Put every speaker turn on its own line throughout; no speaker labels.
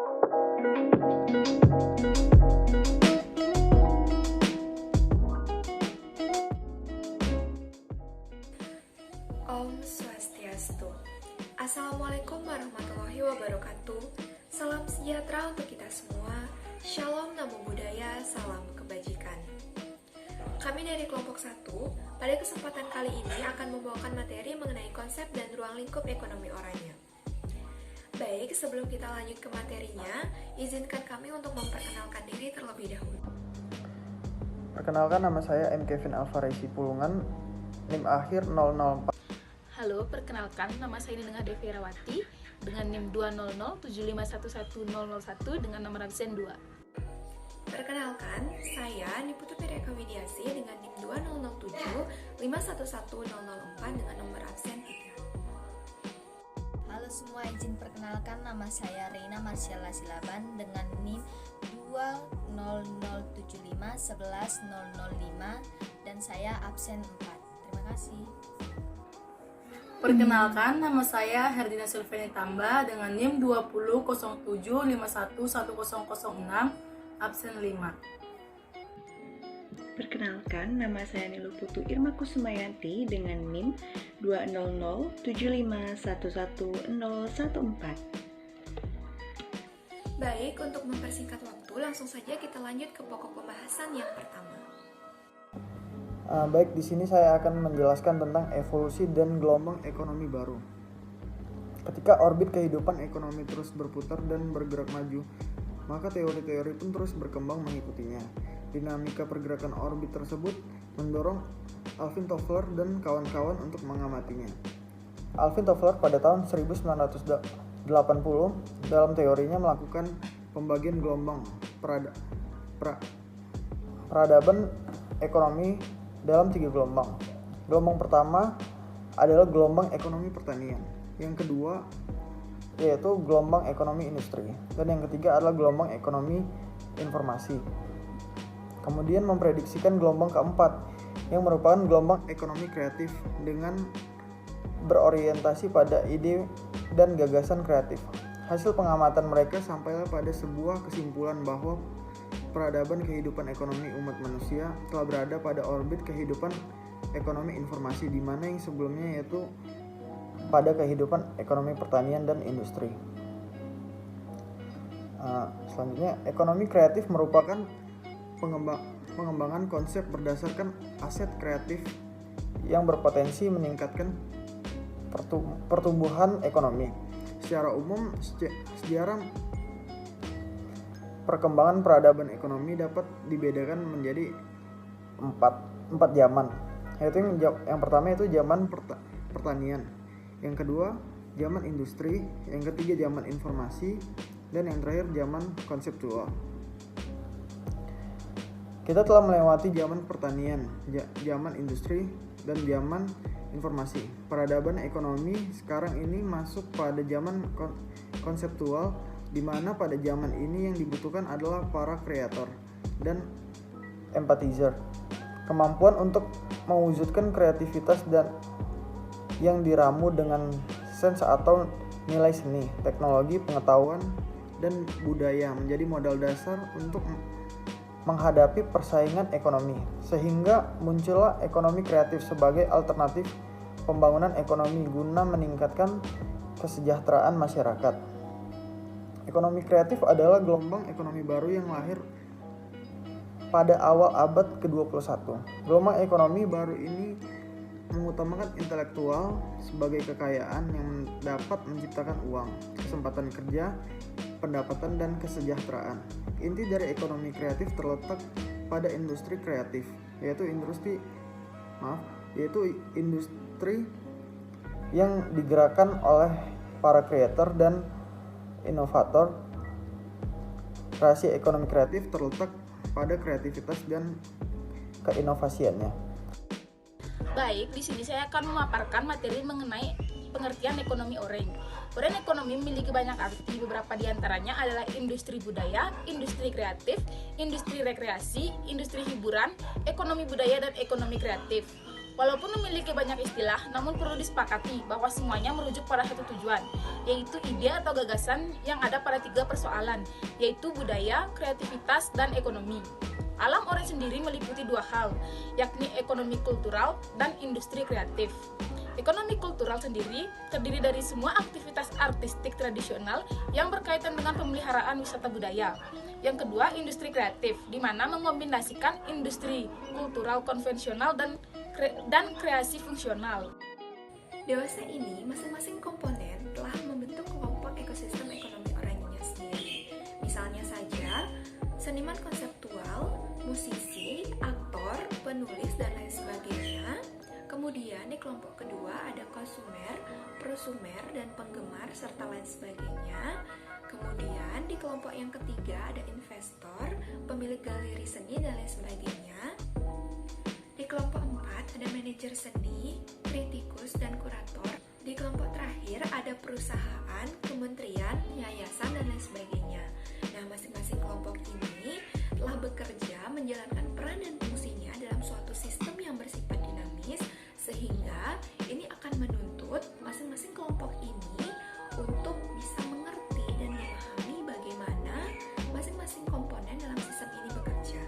Om Swastiastu. Assalamualaikum warahmatullahi wabarakatuh. Salam sejahtera untuk kita semua. Shalom Namo Buddhaya, salam kebajikan. Kami dari kelompok 1, pada kesempatan kali ini akan membawakan materi mengenai konsep dan ruang lingkup ekonomi oranye. Baik, sebelum kita lanjut ke materinya, izinkan kami untuk memperkenalkan diri terlebih dahulu.
Perkenalkan, nama saya M. Kevin Alvarezi Pulungan, NIM akhir 004.
Halo, perkenalkan nama saya Ninengah Devi Rawati dengan NIM 20075111001 dengan nomor absen 2.
Perkenalkan, saya Niputu Pireka Widiasi dengan NIM 20075111004 dengan nomor absen 3.
Halo semua, izin perkenalkan, nama saya Reina Marsiala Silaban dengan NIM 20075111005 dan saya absen 4. Terima kasih.
Perkenalkan, nama saya Herdina Sylveni Tamba dengan NIM 20007511006, absen 5.
Perkenalkan, nama saya Nilu Putu Irma Kusumayanti dengan NIM 20075111014.
Baik, untuk mempersingkat waktu, langsung saja kita lanjut ke pokok pembahasan yang pertama.
Baik, di sini saya akan menjelaskan tentang evolusi dan gelombang ekonomi baru. Ketika orbit kehidupan ekonomi terus berputar dan bergerak maju, maka teori-teori pun terus berkembang mengikutinya. Dinamika pergerakan orbit tersebut mendorong Alvin Toffler dan kawan-kawan untuk mengamatinya. Alvin Toffler pada tahun 1980 dalam teorinya melakukan pembagian gelombang peradaban ekonomi dalam 3 gelombang. Gelombang pertama adalah gelombang ekonomi pertanian. Yang kedua yaitu gelombang ekonomi industri. Dan yang ketiga adalah gelombang ekonomi informasi. Kemudian memprediksikan gelombang keempat yang merupakan gelombang ekonomi kreatif dengan berorientasi pada ide dan gagasan kreatif. Hasil pengamatan mereka sampailah pada sebuah kesimpulan bahwa peradaban kehidupan ekonomi umat manusia telah berada pada orbit kehidupan ekonomi informasi, di mana yang sebelumnya yaitu pada kehidupan ekonomi pertanian dan industri. Selanjutnya, ekonomi kreatif merupakan pengembangan konsep berdasarkan aset kreatif yang berpotensi meningkatkan pertumbuhan ekonomi. Secara umum, sejarah perkembangan peradaban ekonomi dapat dibedakan menjadi empat zaman, yaitu yang pertama itu zaman pertanian, yang kedua zaman industri, yang ketiga zaman informasi, dan yang terakhir zaman konseptual. Kita telah melewati zaman pertanian, zaman industri, dan zaman informasi. Peradaban ekonomi sekarang ini masuk pada zaman konseptual, di mana pada zaman ini yang dibutuhkan adalah para kreator dan empathizer. Kemampuan untuk mewujudkan kreativitas dan yang diramu dengan sense atau nilai seni, teknologi, pengetahuan, dan budaya menjadi modal dasar untuk menghadapi persaingan ekonomi, sehingga muncullah ekonomi kreatif sebagai alternatif pembangunan ekonomi guna meningkatkan kesejahteraan masyarakat. Ekonomi kreatif adalah gelombang ekonomi baru yang lahir pada awal abad ke-21. Gelombang ekonomi baru ini mengutamakan intelektual sebagai kekayaan yang dapat menciptakan uang, kesempatan kerja, pendapatan, dan kesejahteraan. Inti dari ekonomi kreatif terletak pada industri kreatif, yaitu industri yang digerakkan oleh para kreator dan inovator. Rahasia ekonomi kreatif terletak pada kreativitas dan keinovasiannya.
Baik, di sini saya akan memaparkan materi mengenai pengertian ekonomi oranye. Oranye ekonomi memiliki banyak arti, beberapa di antaranya adalah industri budaya, industri kreatif, industri rekreasi, industri hiburan, ekonomi budaya, dan ekonomi kreatif. Walaupun memiliki banyak istilah, namun perlu disepakati bahwa semuanya merujuk pada satu tujuan, yaitu ide atau gagasan yang ada pada 3 persoalan, yaitu budaya, kreativitas, dan ekonomi. Alam Orange sendiri meliputi 2 hal, yakni ekonomi kultural dan industri kreatif. Ekonomi kultural sendiri terdiri dari semua aktivitas artistik tradisional yang berkaitan dengan pemeliharaan wisata budaya. Yang kedua, industri kreatif, di mana mengombinasikan industri kultural konvensional dan kreasi fungsional.
Dewasa ini, masing-masing komponen telah membentuk kelompok ekosistem ekonomi orangnya sendiri. Misalnya saja, seniman konseptual, musisi, aktor, penulis, dan lain sebagainya. Kemudian di kelompok kedua ada konsumer, prosumer, dan penggemar, serta lain sebagainya. Kemudian di kelompok yang ketiga ada investor, pemilik galeri seni, dan lain sebagainya. Di kelompok 4 ada manajer seni, kritikus, dan kurator. Di kelompok terakhir ada perusahaan, kementerian, yayasan, dan lain sebagainya. Nah, masing-masing kelompok ini telah bekerja menjalankan peran dan fungsinya dalam suatu sistem yang bersifat dinamis, sehingga ini akan menuntut masing-masing kelompok ini untuk bisa mengerti dan memahami bagaimana masing-masing komponen dalam sistem ini bekerja.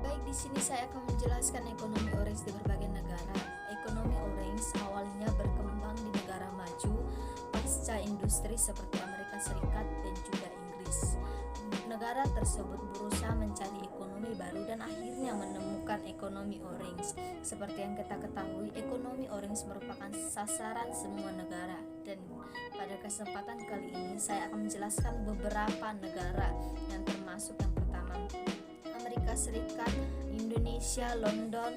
Baik, di sini saya akan menjelaskan ekonomi orange di berbagai negara. Ekonomi orange awalnya berkembang di negara maju pasca industri seperti Amerika Serikat dan juga Inggris. Negara tersebut berusaha mencari ekonomi baru dan akhirnya menemukan ekonomi orange. Seperti yang kita ketahui, ekonomi orange merupakan sasaran semua negara. Dan pada kesempatan kali ini saya akan menjelaskan beberapa negara yang termasuk yang pertama Amerika Serikat, Indonesia, London,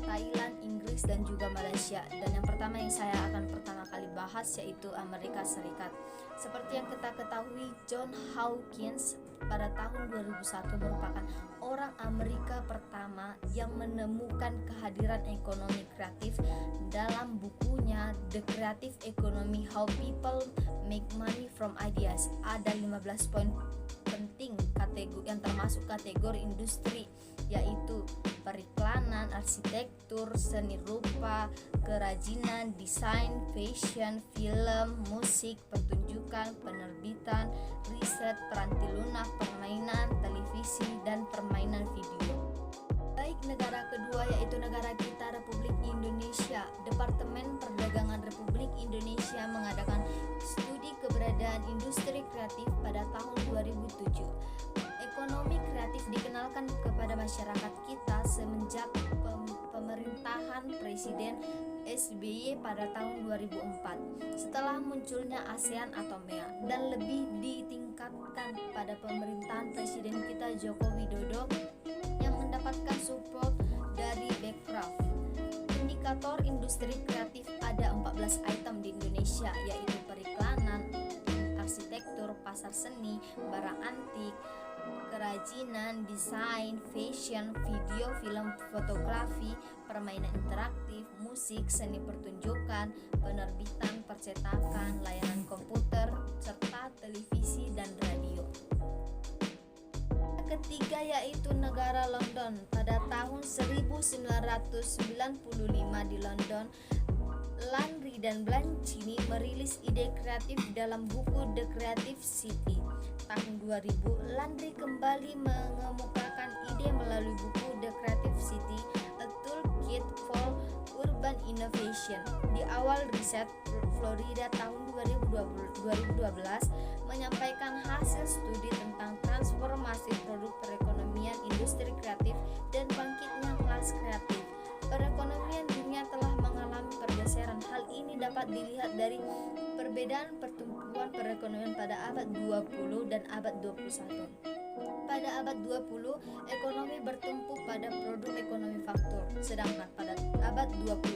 Thailand, Inggris, dan juga Malaysia. Dan yang pertama yang saya akan pertama kali bahas yaitu Amerika Serikat. Seperti yang kita ketahui, John Hawkins pada tahun 2001 merupakan orang Amerika pertama yang menemukan kehadiran ekonomi kreatif dalam bukunya The Creative Economy: How People Make Money from Ideas. Ada 15 poin penting yang termasuk kategori industri, yaitu periklanan, arsitektur, seni rupa, kerajinan, desain, fashion, film, musik, pertunjukan, penerbitan, riset, peranti lunak, permainan, televisi, dan permainan video. Baik, negara kedua yaitu negara kita, Republik Indonesia. Departemen Perdagangan Republik Indonesia mengadakan studi keberadaan industri kreatif pada tahun 2007. Ekonomi kreatif dikenalkan kepada masyarakat kita semenjak pemerintahan Presiden SBY pada tahun 2004 setelah munculnya ASEAN atau MEA, dan lebih ditingkatkan pada pemerintahan Presiden kita Joko Widodo yang mendapatkan support dari Backcraft. Indikator industri kreatif ada 14 item di Indonesia, yaitu periklanan, arsitektur, pasar seni, barang antik, kerajinan, desain, fashion, video, film, fotografi, permainan interaktif, musik, seni pertunjukan, penerbitan, percetakan, layanan komputer, serta televisi dan radio. Ketiga yaitu negara London. Pada tahun 1995 di London, Landry dan Blancini merilis ide kreatif dalam buku The Creative City. Tahun 2000, Landry kembali mengemukakan ide melalui buku The Creative City, A Toolkit for Urban Innovation. Di awal riset, Florida tahun 2012 menyampaikan hasil studi tentang transformasi produk perekonomian industri kreatif dan bangkitnya kelas kreatif. Perekonomian dunia telah mengalami pergeseran. Hal ini dapat dilihat dari perbedaan pertumbuhan perekonomian pada abad 20 dan abad 21. Pada abad 20, ekonomi bertumpu pada produk ekonomi faktur, sedangkan pada abad 21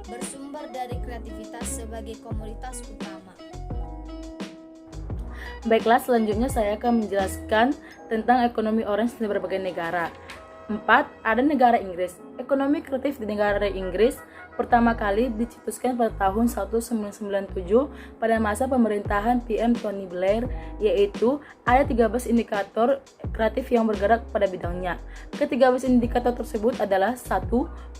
bersumber dari kreativitas sebagai komoditas utama.
Baiklah, selanjutnya saya akan menjelaskan tentang ekonomi orange di berbagai negara. 4. Ada negara Inggris. Ekonomi kreatif di negara Inggris pertama kali dicetuskan pada tahun 1997 pada masa pemerintahan PM Tony Blair, yaitu ada 13 indikator kreatif yang bergerak pada bidangnya. Ke-13 indikator tersebut adalah 1.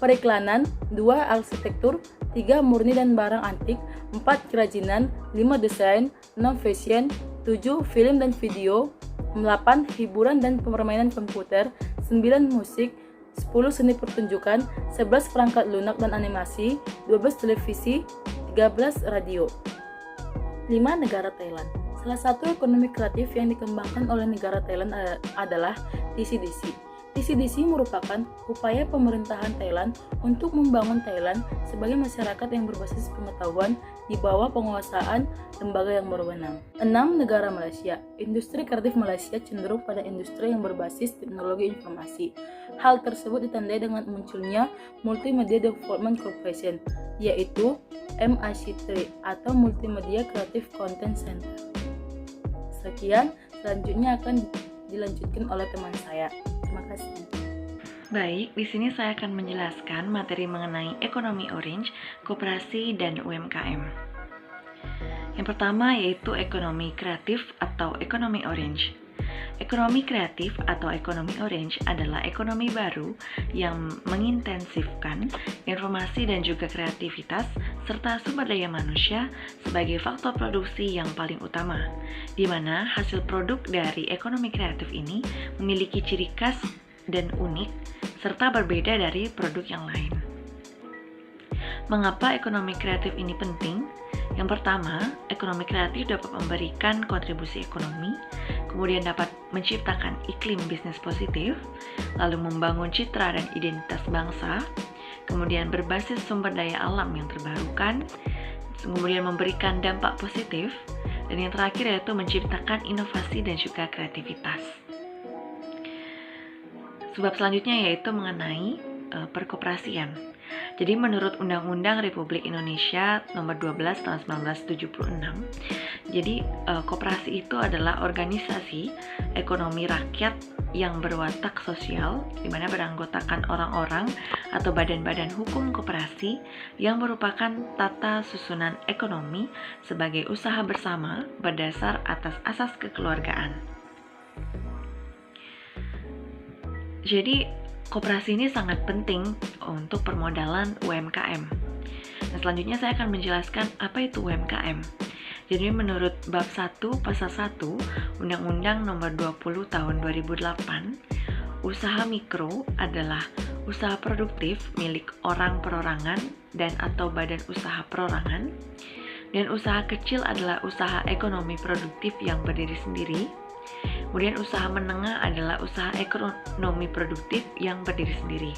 Periklanan, 2. Arsitektur, 3. Murni dan barang antik, 4. Kerajinan, 5. Desain, 6. Fashion, 7. Film dan video, 8. Hiburan dan permainan komputer, 9. Musik, 10. Seni pertunjukan, 11. Perangkat lunak dan animasi, 12. Televisi, 13. Radio. 5. Negara Thailand. Salah satu ekonomi kreatif yang dikembangkan oleh negara Thailand adalah TCDC. TCDC merupakan upaya pemerintahan Thailand untuk membangun Thailand sebagai masyarakat yang berbasis pengetahuan di bawah penguasaan lembaga yang berwenang. 6. Negara Malaysia. Industri kreatif Malaysia cenderung pada industri yang berbasis teknologi informasi. Hal tersebut ditandai dengan munculnya Multimedia Development Corporation, yaitu MIC3 atau Multimedia Creative Content Center. Sekian, selanjutnya akan dilanjutkan oleh teman saya. Terima kasih.
Baik, di sini saya akan menjelaskan materi mengenai ekonomi orange, koperasi, dan UMKM. Yang pertama yaitu ekonomi kreatif atau ekonomi orange. Ekonomi kreatif atau ekonomi orange adalah ekonomi baru yang mengintensifkan informasi dan juga kreativitas serta sumber daya manusia sebagai faktor produksi yang paling utama, di mana hasil produk dari ekonomi kreatif ini memiliki ciri khas dan unik serta berbeda dari produk yang lain. Mengapa ekonomi kreatif ini penting? Yang pertama, ekonomi kreatif dapat memberikan kontribusi ekonomi, kemudian dapat menciptakan iklim bisnis positif, lalu membangun citra dan identitas bangsa, kemudian berbasis sumber daya alam yang terbarukan, kemudian memberikan dampak positif, dan yang terakhir yaitu menciptakan inovasi dan juga kreativitas. Sebab selanjutnya yaitu mengenai perkoperasian. Jadi menurut Undang-Undang Republik Indonesia Nomor 12 Tahun 1976, jadi koperasi itu adalah organisasi ekonomi rakyat yang berwatak sosial, di mana beranggotakan orang-orang atau badan-badan hukum koperasi yang merupakan tata susunan ekonomi sebagai usaha bersama berdasar atas asas kekeluargaan. Jadi koperasi ini sangat penting untuk permodalan UMKM. Nah, selanjutnya saya akan menjelaskan apa itu UMKM. Jadi menurut bab 1 pasal 1 Undang-Undang Nomor 20 Tahun 2008, usaha mikro adalah usaha produktif milik orang perorangan dan atau badan usaha perorangan, dan usaha kecil adalah usaha ekonomi produktif yang berdiri sendiri. Kemudian usaha menengah adalah usaha ekonomi produktif yang berdiri sendiri.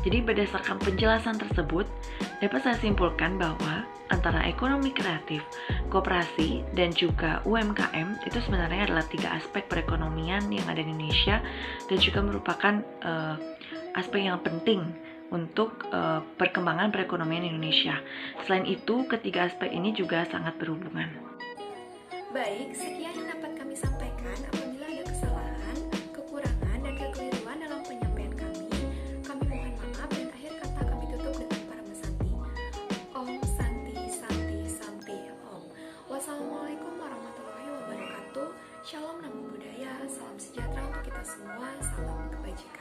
Jadi berdasarkan penjelasan tersebut, dapat saya simpulkan bahwa antara ekonomi kreatif, koperasi, dan juga UMKM itu sebenarnya adalah 3 aspek perekonomian yang ada di Indonesia dan juga merupakan aspek yang penting untuk perkembangan perekonomian Indonesia. Selain itu, ketiga aspek ini juga sangat berhubungan.
Baik, sekian yang